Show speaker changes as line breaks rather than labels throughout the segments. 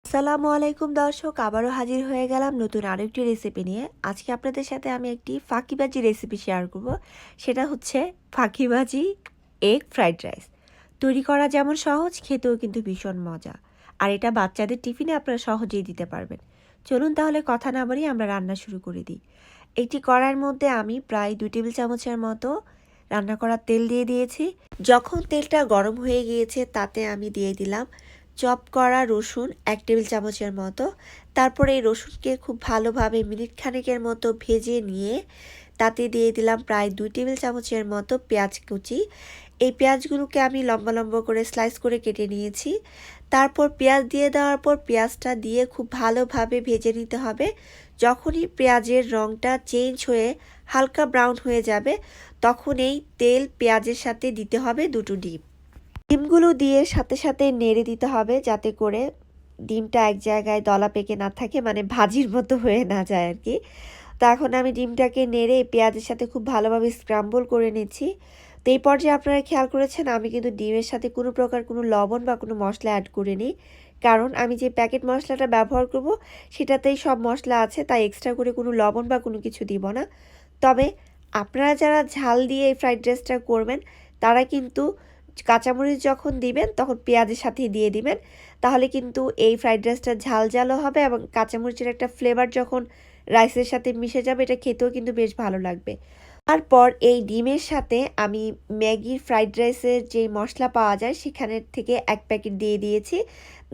আসসালামু আলাইকুম দর্শক, আবারও হাজির হয়ে গেলাম নতুন আরেকটি রেসিপি নিয়ে। আজকে আপনাদের সাথে আমি একটি ফাঁকিবাজি রেসিপি শেয়ার করব। সেটা হচ্ছে ফাঁকিবাজি এগ ফ্রাইড রাইস। তৈরি করা যেমন সহজ, খেতেও কিন্তু ভীষণ মজা। আর এটা বাচ্চাদের টিফিনে আপনারা সহজেই দিতে পারবেন। চলুন তাহলে কথা না বাড়িয়ে আমরা রান্না শুরু করে দিই। একটি কড়াইয়ের মধ্যে আমি প্রায় 2 টেবিল চামচের মতো রান্না করা তেল দিয়ে দিয়েছি। যখন তেলটা গরম হয়ে গিয়েছে তাতে আমি দিয়ে দিলাম চপ করা রসুন 1 টেবিল চামচের মতো। তারপরে এই রসুনকে খুব ভালোভাবে মিনিট খানেকের মতো ভেজে নিয়ে তাতে দিয়ে দিলাম প্রায় 2 টেবিল চামচের মতো পেঁয়াজ কুচি। এই পেঁয়াজগুলোকে আমি লম্বা লম্বা করে স্লাইস করে কেটে নিয়েছি। তারপর পেঁয়াজ দিয়ে দেওয়ার পর পেঁয়াজটা দিয়ে খুব ভালোভাবে ভেজে নিতে হবে। যখনই পেঁয়াজের রঙটা চেঞ্জ হয়ে হালকা ব্রাউন হয়ে যাবে তখন এই তেল পেঁয়াজের সাথে দিতে হবে দুটো ডিম। ডিমগুলো দিয়ে সাথে সাথে নেড়ে দিতে হবে যাতে করে ডিমটা এক জায়গায় দলা পেকে না থাকে, মানে ভাজির মতো হয়ে না যায় আর কি। তো এখন আমি ডিমটাকে নেড়ে পেঁয়াজের সাথে খুব ভালোভাবে স্ক্রাম্বল করে নিচ্ছি। তো এই পর্যায়ে আপনারা খেয়াল করেছেন আমি কিন্তু ডিমের সাথে কোনো প্রকার কোনো লবণ বা কোনো মশলা অ্যাড করিনি, কারণ আমি যে প্যাকেট মশলাটা ব্যবহার করব সেটাতেই সব মশলা আছে, তাই এক্সট্রা করে কোনো লবণ বা কোনো কিছু দিব না। তবে আপনারা যারা ঝাল দিয়ে এই ফ্রাইড রাইসটা করবেন তারা কিন্তু কাঁচামরিচ যখন দিবেন তখন পেঁয়াজের সাথেই দিয়ে দিবেন, তাহলে কিন্তু এই ফ্রাইড রাইসটা ঝাল ঝালও হবে এবং কাঁচামরিচের একটা ফ্লেভার যখন রাইসের সাথে মিশে যাবে এটা খেতেও কিন্তু বেশ ভালো লাগবে। তারপর এই ডিমের সাথে আমি ম্যাগির ফ্রাইড রাইসের যে মশলা পাওয়া যায় সেখানের থেকে 1 প্যাকেট দিয়ে দিয়েছি।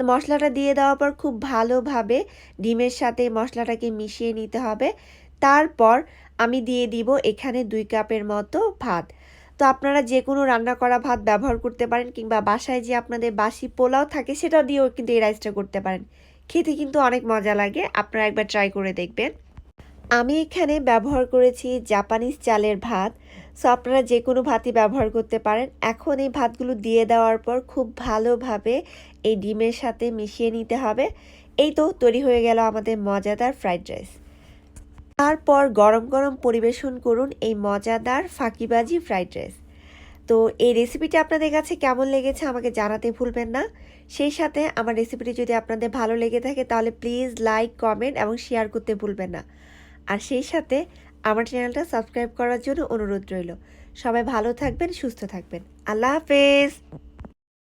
মশলাটা দিয়ে দেওয়ার পর খুব ভালোভাবে ডিমের সাথে মশলাটাকে মিশিয়ে নিতে হবে। তারপর আমি দিয়ে দিব এখানে 2 কাপের মতো ভাত। তো আপনারা যে কোনো রান্না করা ভাত ব্যবহার করতে পারেন, কিংবা বাসায় যে আপনাদের বাসি পোলাও থাকে সেটা দিয়েও কিন্তু এই রাইসটা করতে পারেন। খেতে কিন্তু অনেক মজা লাগে, আপনারা একবার ট্রাই করে দেখবেন। আমি এখানে ব্যবহার করেছি জাপানিজ চালের ভাত। সো আপনারা যে কোনো ভাতই ব্যবহার করতে পারেন। এখন এই ভাতগুলো দিয়ে দেওয়ার পর খুব ভালোভাবে এই ডিমের সাথে মিশিয়ে নিতে হবে। এই তো তৈরি হয়ে গেল আমাদের মজাদার ফ্রাইড রাইস। তারপর গরম গরম পরিবেশন করুন এই মজাদার ফাঁকিবাজি ফ্রাইড রাইস। তো এই রেসিপিটি আপনাদের কাছে কেমন লেগেছে আমাকে জানাতে ভুলবেন না। সেই সাথে আমার রেসিপিটি যদি আপনাদের ভালো লেগে থাকে তাহলে প্লিজ লাইক, কমেন্ট এবং শেয়ার করতে ভুলবেন না। আর সেই সাথে আমার চ্যানেলটা সাবস্ক্রাইব করার জন্য অনুরোধ রইল। সবাই ভালো থাকবেন, সুস্থ থাকবেন। আল্লাহ হাফেজ।